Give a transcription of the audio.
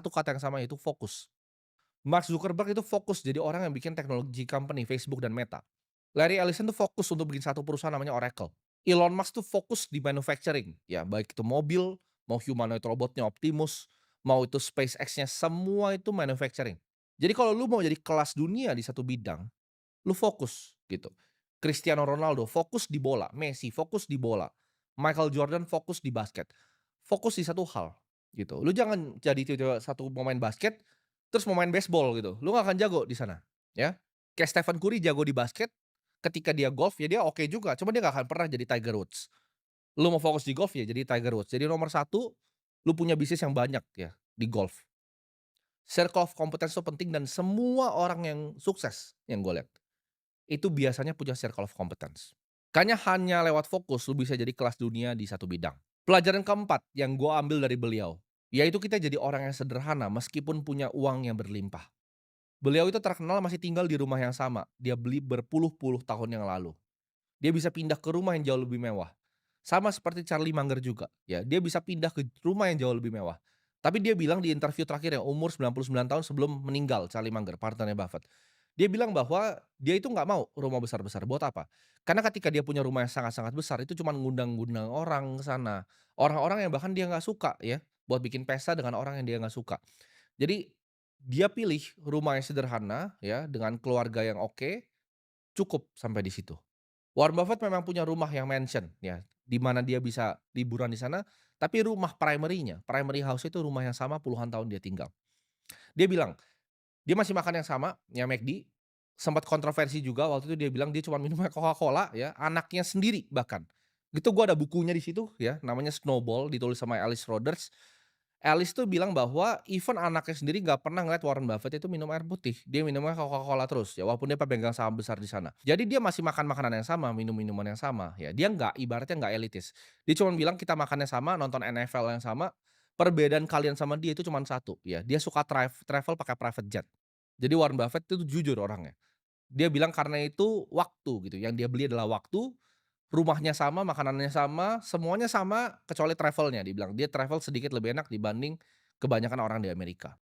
Satu kata yang sama yaitu fokus. Mark Zuckerberg itu fokus jadi orang yang bikin teknologi company Facebook dan Meta. Larry Ellison tuh fokus untuk bikin satu perusahaan namanya Oracle. Elon Musk tuh fokus di manufacturing, ya baik itu mobil, mau humanoid robotnya Optimus, mau itu SpaceX-nya, semua itu manufacturing. Jadi kalau lu mau jadi kelas dunia di satu bidang, lu fokus gitu. Cristiano Ronaldo fokus di bola, Messi fokus di bola, Michael Jordan fokus di basket. Fokus di satu hal gitu. Lu jangan jadi tiba-tiba satu pemain basket, terus mau main baseball gitu, lu nggak akan jago di sana, ya. Kayak Stephen Curry jago di basket, ketika dia golf ya dia oke juga, cuma dia nggak akan pernah jadi Tiger Woods. Lu mau fokus di golf ya jadi Tiger Woods. Jadi nomor satu, lu punya bisnis yang banyak ya di golf. Circle of competence itu penting dan semua orang yang sukses yang gue lihat itu biasanya punya circle of competence. Kayaknya hanya lewat fokus lu bisa jadi kelas dunia di satu bidang. Pelajaran keempat yang gue ambil dari beliau, yaitu kita jadi orang yang sederhana meskipun punya uang yang berlimpah. Beliau itu terkenal masih tinggal di rumah yang sama, dia beli berpuluh-puluh tahun yang lalu. Dia bisa pindah ke rumah yang jauh lebih mewah. Sama seperti Charlie Munger juga, ya, dia bisa pindah ke rumah yang jauh lebih mewah. Tapi dia bilang di interview terakhir yang umur 99 tahun sebelum meninggal, Charlie Munger, partnernya Buffett. Dia bilang bahwa dia itu nggak mau rumah besar-besar, buat apa? Karena ketika dia punya rumah yang sangat-sangat besar, itu cuman ngundang-ngundang orang ke sana. Orang-orang yang bahkan dia nggak suka ya, buat bikin pesta dengan orang yang dia nggak suka. Jadi, dia pilih rumah yang sederhana ya, dengan keluarga yang oke, cukup sampai di situ. Warren Buffett memang punya rumah yang mansion ya, di mana dia bisa liburan di sana, tapi rumah primary-nya, primary house itu rumah yang sama puluhan tahun dia tinggal. Dia bilang, dia masih makan yang sama, yang McD, sempat kontroversi juga waktu itu dia bilang dia cuma minumnya Coca-Cola ya, anaknya sendiri bahkan. Itu gua ada bukunya di situ ya, namanya Snowball, ditulis sama Alice Rodgers. Alice tuh bilang bahwa even anaknya sendiri nggak pernah ngeliat Warren Buffett itu minum air putih, dia minumnya Coca-Cola terus ya, walaupun dia pemegang saham besar di sana. Jadi dia masih makan makanan yang sama, minum minuman yang sama, ya dia nggak ibaratnya nggak elitis. Dia cuma bilang kita makannya sama, nonton NFL yang sama, perbedaan kalian sama dia itu cuma satu, ya dia suka travel pakai private jet. Jadi Warren Buffett itu jujur orangnya. Dia bilang karena itu waktu gitu, yang dia beli adalah waktu, rumahnya sama, makanannya sama, semuanya sama kecuali travel-nya, dia bilang. Dia travel sedikit lebih enak dibanding kebanyakan orang di Amerika.